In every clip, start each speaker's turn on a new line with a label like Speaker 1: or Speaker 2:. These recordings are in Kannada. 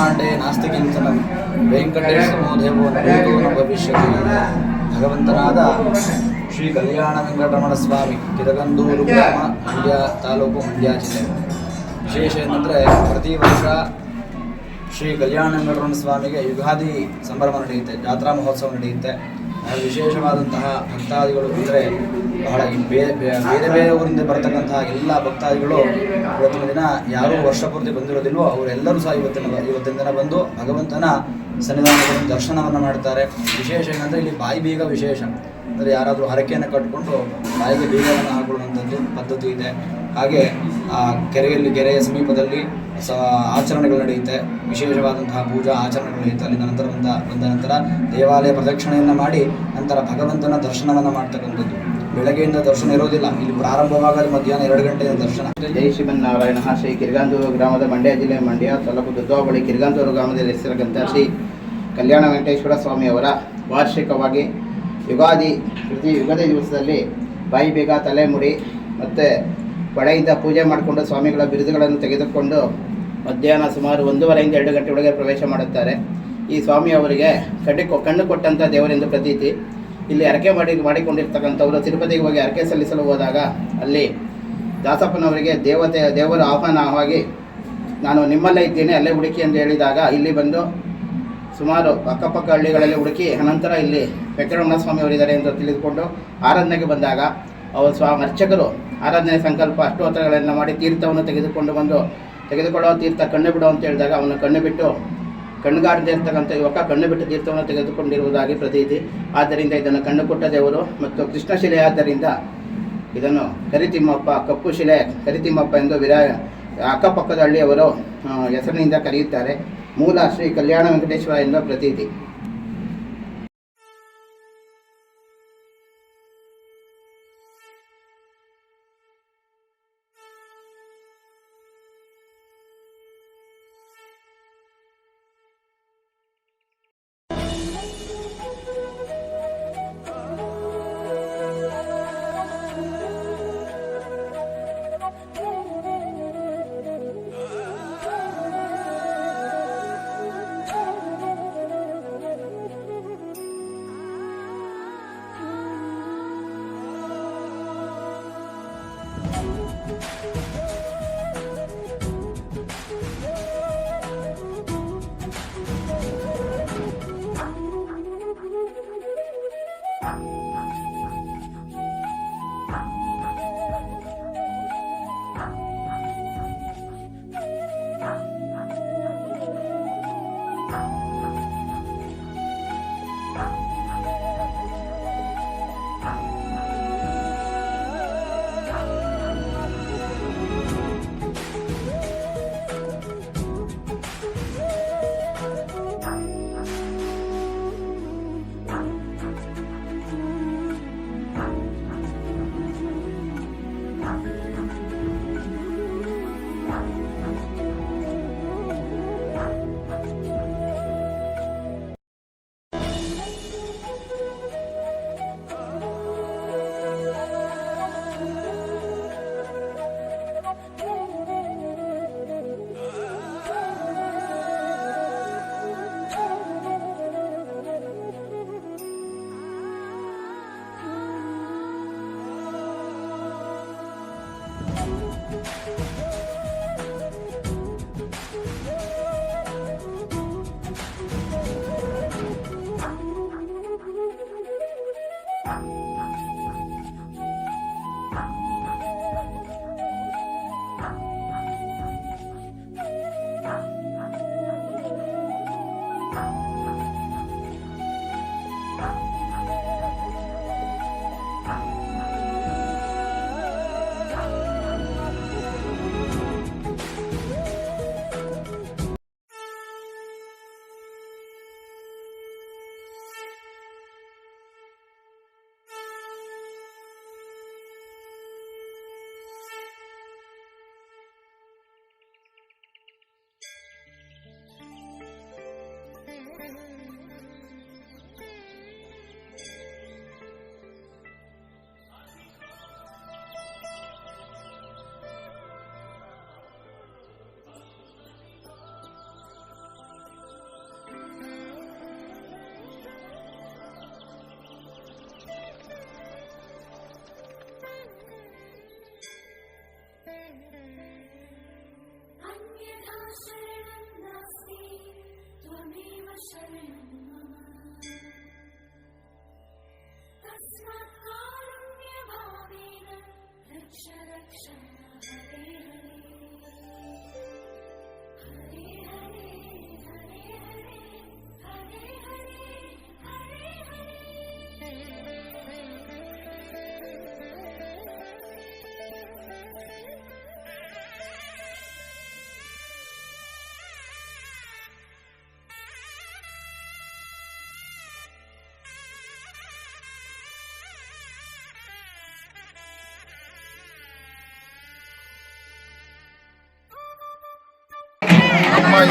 Speaker 1: ಬ್ರಹ್ಮಾಂಡೇ ನಾಸ್ತಿ ಕಿಂಚನಂ ವೆಂಕಟೇಶಮೋ ದೇವೋ ನಭೂತೋ ನ ಭವಿಷ್ಯತಿ. ಭಗವಂತನಾದ ಶ್ರೀ ಕಲ್ಯಾಣ ವೆಂಕಟರಮಣ ಸ್ವಾಮಿ, ಕಿರಗಂದೂರು ಗ್ರಾಮ, ಮಂಡ್ಯ ತಾಲೂಕು, ಮಂಡ್ಯ ಜಿಲ್ಲೆ. ವಿಶೇಷ ಏನಂದರೆ, ಪ್ರತಿ ವರ್ಷ ಶ್ರೀ ಕಲ್ಯಾಣ ವೆಂಕಟರಮಣ ಸ್ವಾಮಿಗೆ ಯುಗಾದಿ ಸಂಭ್ರಮ ನಡೆಯುತ್ತೆ, ಜಾತ್ರಾ ಮಹೋತ್ಸವ ನಡೆಯುತ್ತೆ. ವಿಶೇಷವಾದಂತಹ ಭಕ್ತಾದಿಗಳು ಅಂದರೆ ಬಹಳ ಬೇರೆ ಬೇರೆ ಊರಿಂದ ಬರತಕ್ಕಂತಹ ಎಲ್ಲ ಭಕ್ತಾದಿಗಳು ಇವತ್ತಿನ ದಿನ ಯಾರೂ ವರ್ಷಪೂರ್ತಿ ಬಂದಿರೋದಿಲ್ವೋ ಅವರೆಲ್ಲರೂ ಸಹ ಇವತ್ತಿನ ದಿನ ಬಂದು ಭಗವಂತನ ಸನ್ನಿಧಾನದಲ್ಲಿ ದರ್ಶನವನ್ನು ಮಾಡ್ತಾರೆ. ವಿಶೇಷ ಏನಂದರೆ ಇಲ್ಲಿ ಬಾಯಿ ಬೀಗ ವಿಶೇಷ ಅಂದರೆ ಯಾರಾದರೂ ಹರಕೆಯನ್ನು ಕಟ್ಟಿಕೊಂಡು ಬಾಯಿಗೆ ಬೀಗವನ್ನು ಹಾಕೊಳ್ಳುವಂಥದ್ದು ಪದ್ಧತಿ ಇದೆ. ಹಾಗೆ ಆ ಕೆರೆಯ ಸಮೀಪದಲ್ಲಿ ಆಚರಣೆಗಳು ನಡೆಯುತ್ತೆ, ವಿಶೇಷವಾದಂತಹ ಪೂಜಾ ಆಚರಣೆಗಳು ನಡೆಯುತ್ತೆ. ಅಲ್ಲಿಂದ ನಂತರ ಬಂದ ನಂತರ ದೇವಾಲಯ ಪ್ರದಕ್ಷಿಣೆಯನ್ನು ಮಾಡಿ ನಂತರ ಭಗವಂತನ ದರ್ಶನವನ್ನು ಮಾಡ್ತಕ್ಕಂಥದ್ದು. ಬೆಳಗ್ಗೆಯಿಂದ ದರ್ಶನ ಇರೋದಿಲ್ಲ, ಇಲ್ಲಿ ಪ್ರಾರಂಭವಾಗಲು ಮಧ್ಯಾಹ್ನ 2 ಗಂಟೆಯ ದರ್ಶನ.
Speaker 2: ಜೈ ಶ್ರೀಮನ್ನಾರಾಯಣ. ಶ್ರೀ ಕಿರಗಾಂದೂರು ಗ್ರಾಮದ ಮಂಡ್ಯ ಜಿಲ್ಲೆ ಮಂಡ್ಯ ತಾಲೂಕು ದುದ್ದವ ಬಳಿ ಕಿರಗಾಂದೂರು ಗ್ರಾಮದಲ್ಲಿ ಹೆಸರಾಗಂಥ ಶ್ರೀ ಕಲ್ಯಾಣ ವೆಂಕಟೇಶ್ವರ ಸ್ವಾಮಿಯವರ ವಾರ್ಷಿಕವಾಗಿ ಪ್ರತಿ ಯುಗಾದಿ ದಿವಸದಲ್ಲಿ ಬಾಯಿ ಬೇಗ ತಲೆಮುಡಿ ಮತ್ತು ಪಡೆಯಿಂದ ಪೂಜೆ ಮಾಡಿಕೊಂಡು ಸ್ವಾಮಿಗಳ ಬಿರುದುಗಳನ್ನು ತೆಗೆದುಕೊಂಡು ಮಧ್ಯಾಹ್ನ ಸುಮಾರು 1:30 2 ಗಂಟೆ ಒಳಗೆ ಪ್ರವೇಶ ಮಾಡುತ್ತಾರೆ. ಈ ಸ್ವಾಮಿಯವರಿಗೆ ಕಣ್ಣು ಕೊಟ್ಟಂಥ ದೇವರೆಂದು ಪ್ರತೀತಿ. ಇಲ್ಲಿ ಹರಕೆ ಮಾಡಿಕೊಂಡಿರ್ತಕ್ಕಂಥವರು ತಿರುಪತಿಗೆ ಹೋಗಿ ಹರಕೆ ಸಲ್ಲಿಸಲು ಹೋದಾಗ ಅಲ್ಲಿ ದಾಸಪ್ಪನವರಿಗೆ ದೇವರ ಆಹ್ವಾನವಾಗಿ ನಾನು ನಿಮ್ಮಲ್ಲೇ ಇದ್ದೇನೆ, ಅಲ್ಲೇ ಹುಡುಕಿ ಎಂದು ಹೇಳಿದಾಗ ಇಲ್ಲಿ ಬಂದು ಸುಮಾರು ಅಕ್ಕಪಕ್ಕ ಹಳ್ಳಿಗಳಲ್ಲಿ ಹುಡುಕಿ ಅನಂತರ ಇಲ್ಲಿ ವೆಂಕಟರಮಣ ಸ್ವಾಮಿಯವರಿದ್ದಾರೆ ಎಂದು ತಿಳಿದುಕೊಂಡು ಆರಾಧನೆಗೆ ಬಂದಾಗ ಅವರು ಅರ್ಚಕರು ಆರಾಧನೆ ಸಂಕಲ್ಪ ಅಷ್ಟೋತ್ತರಗಳನ್ನು ಮಾಡಿ ತೀರ್ಥವನ್ನು ತೆಗೆದುಕೊಳ್ಳೋ ತೀರ್ಥ ಕಣ್ಣು ಬಿಡು ಅಂತ ಹೇಳಿದಾಗ ಅವನು ಕಣ್ಣುಗಾಡದೇ ಇರ್ತಕ್ಕಂಥ ಯುವಕ ಕಣ್ಣು ಬಿಟ್ಟು ತೀರ್ಥವನ್ನು ತೆಗೆದುಕೊಂಡಿರುವುದಾಗಿ ಪ್ರತೀತಿ. ಆದ್ದರಿಂದ ಇದನ್ನು ಕಣ್ಣು ಕೊಟ್ಟ ದೇವರು ಮತ್ತು ಕೃಷ್ಣಶಿಲೆ ಆದ್ದರಿಂದ ಇದನ್ನು ಕರಿತಿಮ್ಮಪ್ಪ, ಕಪ್ಪು ಶಿಲೆ ಕರಿತಿಮ್ಮಪ್ಪ ಎಂದು ಅಕ್ಕಪಕ್ಕದ ಹಳ್ಳಿಯವರು ಹೆಸರಿನಿಂದ ಕರೆಯುತ್ತಾರೆ. ಮೂಲ ಶ್ರೀ ಕಲ್ಯಾಣ ವೆಂಕಟೇಶ್ವರ ಎಂಬ ಪ್ರತೀತಿ.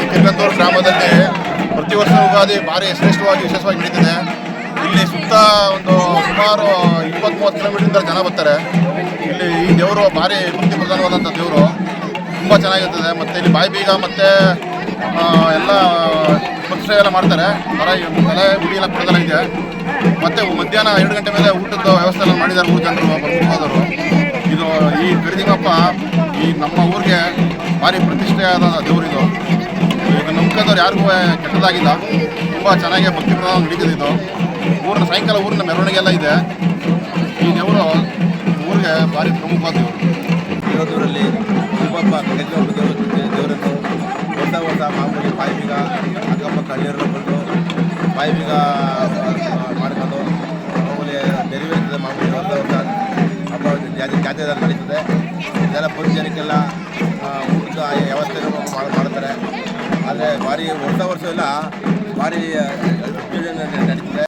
Speaker 3: ಈ ಕಿರ್ಗಂದೂರು ಗ್ರಾಮದಲ್ಲಿ ಪ್ರತಿ ವರ್ಷ ಯುಗಾದಿ ಭಾರಿ ಶ್ರೇಷ್ಠವಾಗಿ ವಿಶೇಷವಾಗಿ ನಡೀತಿದೆ. ಇಲ್ಲಿ ಸುತ್ತ ಒಂದು ಸುಮಾರು 20-30 ಕಿಲೋಮೀಟರ್ ಜನ ಬರ್ತಾರೆ. ಇಲ್ಲಿ ಈ ದೇವರು ಭಾರಿ ಭಕ್ತಿ ಪ್ರಧಾನವಾದಂಥ ದೇವರು, ತುಂಬ ಚೆನ್ನಾಗಿರ್ತದೆ. ಮತ್ತು ಇಲ್ಲಿ ಬಾಯಿ ಬೀಗ ಮತ್ತು ಎಲ್ಲ ಭಕ್ಷ್ಯ ಎಲ್ಲ ಮಾಡ್ತಾರೆ. ತಲೆ ಗುಡಿ ಎಲ್ಲ ಕೊಡೋದೆಲ್ಲ ಇದೆ. ಮತ್ತು ಮಧ್ಯಾಹ್ನ 2 ಗಂಟೆ ಮೇಲೆ ಊಟದ ವ್ಯವಸ್ಥೆ ಎಲ್ಲ ಮಾಡಿದ್ದಾರೆ. 3 ಜನರು ಬರ್ಬೋದರು. ಇದು ಈ ಕರಿದಿಮಪ್ಪ ಈ ನಮ್ಮ ಊರಿಗೆ ಭಾರಿ ಪ್ರತಿಷ್ಠೆಯಾದ ದೇವರು. ಇದು ನಂಬ್ಕೊಂಡವ್ರು ಯಾರಿಗೂ ಕೆಟ್ಟದಾಗಿಲ್ಲ. ತುಂಬ ಚೆನ್ನಾಗಿ ಭಕ್ತಿ ಪ್ರಧಾನ ನಡೀತದೆ. ಇದು ಊರಿನ ಸಾಯಂಕಾಲ ಊರಿನ ಮೆರವಣಿಗೆ ಎಲ್ಲ ಇದೆ. ಈ ದೇವರು ಊರಿಗೆ ಭಾರಿ ಪ್ರಮುಖವಾದ ದೇವರು.
Speaker 4: ಕಿರಗಂದೂರಲ್ಲಿ ಶಿವಪ್ಪ ದೇವರನ್ನು ಹೊಸ ಮಾಮೂಲಿ ಬಾಯಿ ಬೀಗ ಅಕ್ಕಪಕ್ಕ ಹಳ್ಳಿಯರೆಲ್ಲ ಬಂದು ಬಾಯಿ ಬೀಗ ಮಾಡ್ಕೊಂಡು ಮಾಮೂಲಿ ನೆರವೇರ್ತದೆ. ಮಾಮೂಲಿ ಹೊಸ ಹಬ್ಬ ಜಾತ್ರೆದಲ್ಲಿ ನಡೀತದೆ. ಇದೆಲ್ಲ ಬಂದು ಜನಕ್ಕೆಲ್ಲ ಊಟದ ವ್ಯವಸ್ಥೆ ಮಾಡ್ತಾರೆ. ಆದರೆ ಭಾರಿ ವರ್ಷ ಎಲ್ಲ ಭಾರಿ ನಡೀತದೆ.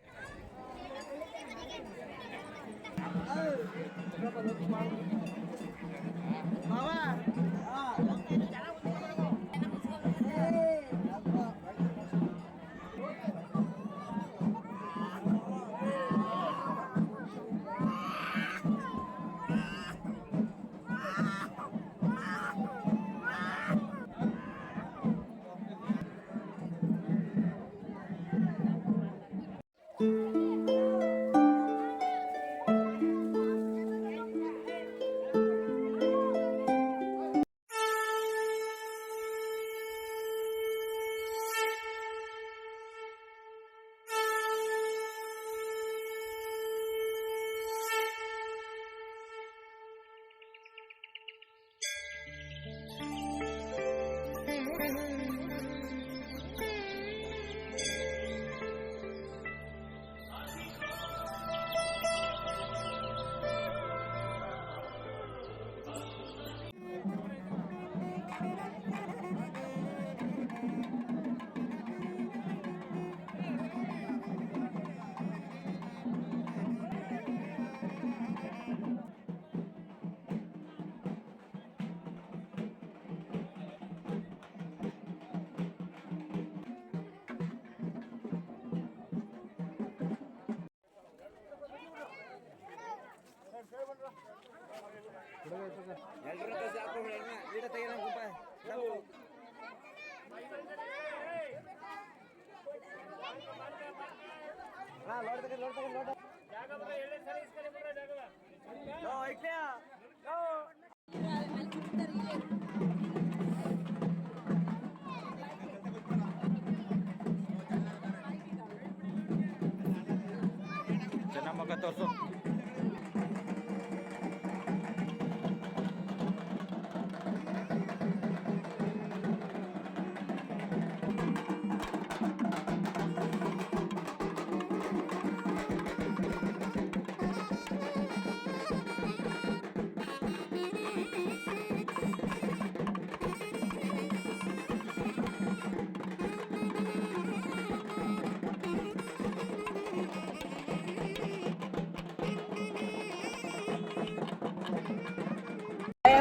Speaker 5: ಚೆನ್ನಾಗಿ ತೋರಿಸು.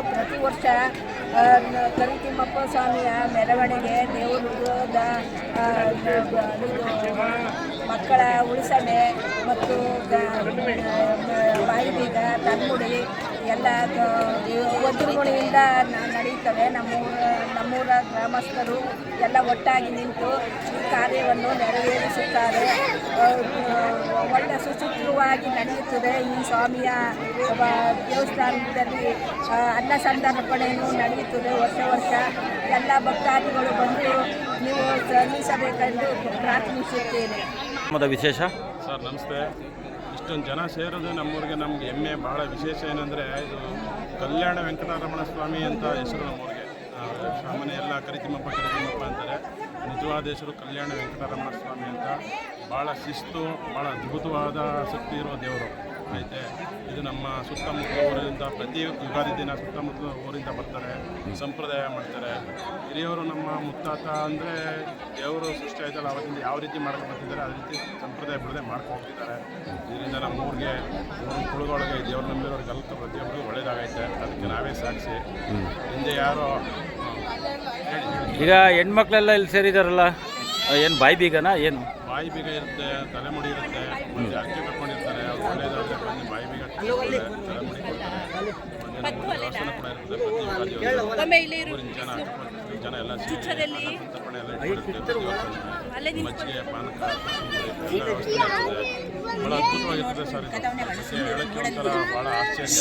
Speaker 6: ಪ್ರತಿ ವರ್ಷ ಕರಿತಿಮ್ಮಪ್ಪ ಸ್ವಾಮಿಯ ಮೆರವಣಿಗೆ ದೇವರದ ಮಕ್ಕಳ ಉಳಿಸಣೆ ಮತ್ತು ಬಾಯಿ ಬೀಗ ತನ್ಮುಡಿ ಎಲ್ಲ ವಜ್ರಗುಣಿಯಿಂದ ನಡೆಯುತ್ತವೆ. ನಮ್ಮೂರ ಗ್ರಾಮಸ್ಥರು ಎಲ್ಲ ಒಟ್ಟಾಗಿ ನಿಂತು ಈ ಕಾರ್ಯವನ್ನು ನೆರವೇರಿಸುತ್ತಾರೆ. ಒಳ್ಳೆ ಸುಸೂತ್ರವಾಗಿ ನಡೆಯುತ್ತದೆ. ಈ ಸ್ವಾಮಿಯ ದೇವಸ್ಥಾನದಲ್ಲಿ ಅನ್ನ ಸಂತರ್ಪಣೆಯನ್ನು ನಡೆಯುತ್ತದೆ. ವರ್ಷ ಎಲ್ಲ ಭಕ್ತಾದಿಗಳು ಬಂದು ನೀವು ಸಲ್ಲಿಸಬೇಕೆಂದು ಪ್ರಾರ್ಥಿಸುತ್ತೇನೆ.
Speaker 5: ವಿಶೇಷ
Speaker 7: ಸರ್ ನಮಸ್ತೆ. ಇಷ್ಟೊಂದು ಜನ ಸೇರೋದು ನಮ್ಮೂರಿಗೆ ನಮ್ಗೆ ಹೆಮ್ಮೆ. ಭಾಳ ವಿಶೇಷ ಏನಂದರೆ ಇದು ಕಲ್ಯಾಣ ವೆಂಕಟರಮಣ ಸ್ವಾಮಿ ಅಂತ ಹೆಸರು ನಮ್ಮೂರಿಗೆ. ಸಾಮಾನ್ಯ ಎಲ್ಲ ಕರಿತಿಮ್ಮಪ್ಪ ಅಂತಾರೆ. ನಿಜವಾದ ಹೆಸರು ಕಲ್ಯಾಣ ವೆಂಕಟರಮಣ ಸ್ವಾಮಿ ಅಂತ. ಭಾಳ ಶಿಸ್ತು, ಭಾಳ ಅದ್ಭುತವಾದ ಶಕ್ತಿ ಇರೋ ದೇವರು ಐತೆ. ಇದು ನಮ್ಮ ಸುತ್ತಮುತ್ತ ಊರಿಂದ ಪ್ರತಿ ಯುಗಾದಿ ದಿನ ಸುತ್ತಮುತ್ತ ಊರಿಂದ ಬರ್ತಾರೆ, ಸಂಪ್ರದಾಯ ಮಾಡ್ತಾರೆ. ಹಿರಿಯವರು ನಮ್ಮ ಮುತ್ತಾತ ಅಂದರೆ ದೇವರು ಸೃಷ್ಟಿ ಆಯ್ತಲ್ಲ ಅವತ್ತಿಂದ ಯಾವ ರೀತಿ ಮಾಡ್ಕೊಂಡು ಬರ್ತಿದ್ದಾರೆ ಅದೇ ರೀತಿ ಸಂಪ್ರದಾಯ ಬಿಡದೆ ಮಾಡ್ಕೊಂಡು ಹೋಗ್ತಿದ್ದಾರೆ. ಇದರಿಂದ ನಮ್ಮ ಊರಿಗೆ ಕುಳುಗೊಳಗೆ ದೇವ್ರ ನಂಬಿರೋರಿಗೆ ಪ್ರತಿಯೊಬ್ಬರಿಗೂ ಒಳ್ಳೇದಾಗೈತೆ. ಅದಕ್ಕೆ ನಾವೇ ಸಾಕ್ಷಿ. ಹಿಂದೆ ಯಾರೋ
Speaker 5: ಈಗ ಹೆಣ್ಮಕ್ಳೆಲ್ಲ ಇಲ್ಲಿ ಸೇರಿದಾರಲ್ಲ, ಏನು ಬಾಯಿ ಬೀಗನಾ ಏನು?
Speaker 7: ಬಾಯಿ ಬೀಗ ಇರುತ್ತೆ, ತಲೆಮುಡಿ ಇರುತ್ತೆ, ಮುಂದೆ ಅಕ್ಕಿ ಕಟ್ಕೊಂಡಿರ್ತಾರೆ. ಅವ್ರು ಒಳ್ಳೇದಾದ್ರೆ ಬಂದು ಬಾಯಿ ಬೀಗ ತಲೆಮುಡಿ ಕೊಡ್ತಾರೆ. ಮುಂದೆ ನಮ್ಮ ದೇವಸ್ಥಾನ ಕೂಡ ಇರುತ್ತೆ. ಊರಿನ ಜನ ಎಲ್ಲ ಸೇರಿ ಸಂತರ್ಪಣೆ ಎಲ್ಲ ಇಟ್ಕೊಂಡಿರ್ತೀವಿ. ಮಜ್ಜಿಗೆ, ಪಾನಕ, ಎಲ್ಲ ವ್ಯವಸ್ಥೆ ಇರ್ತದೆ. ಭಾಳ ಅದ್ಭುತವಾಗಿರ್ತದೆ ಸರ್. ಇದು ಹೇಳಕ್ಕೆ ಒಂಥರ ಭಾಳ ಆಶ್ಚರ್ಯ.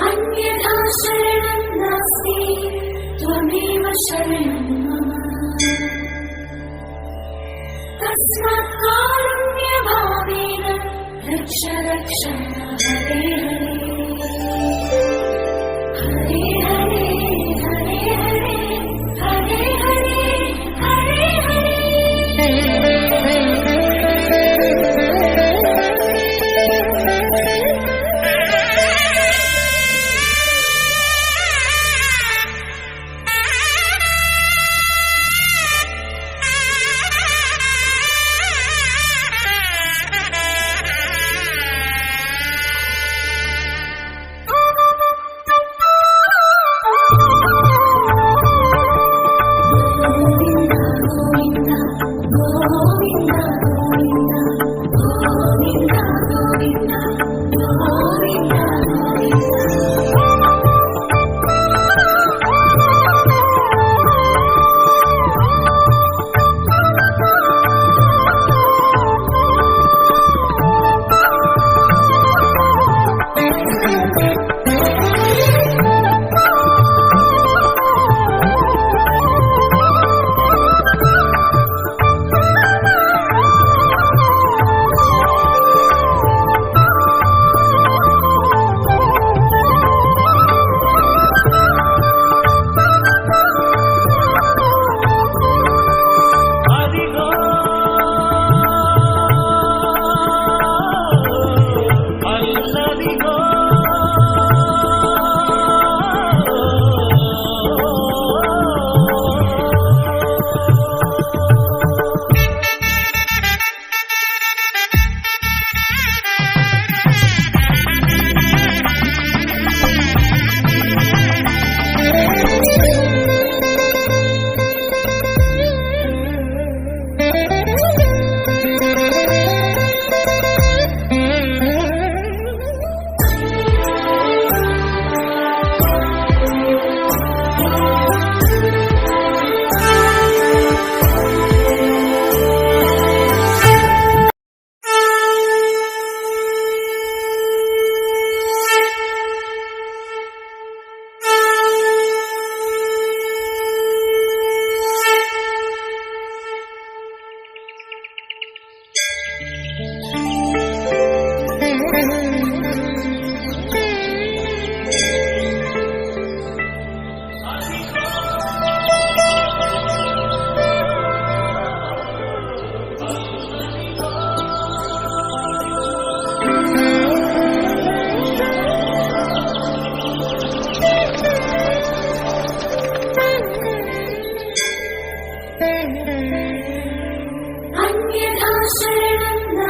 Speaker 8: अन्यथा शरणं नास्ति त्वमेव शरणं मम तस्मात् कारुण्यभावेन रक्ष रक्ष हरे हरे हरे हरे हरे हरे हरे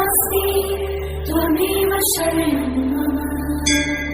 Speaker 8: नास्ति त्वमेव शरणं मम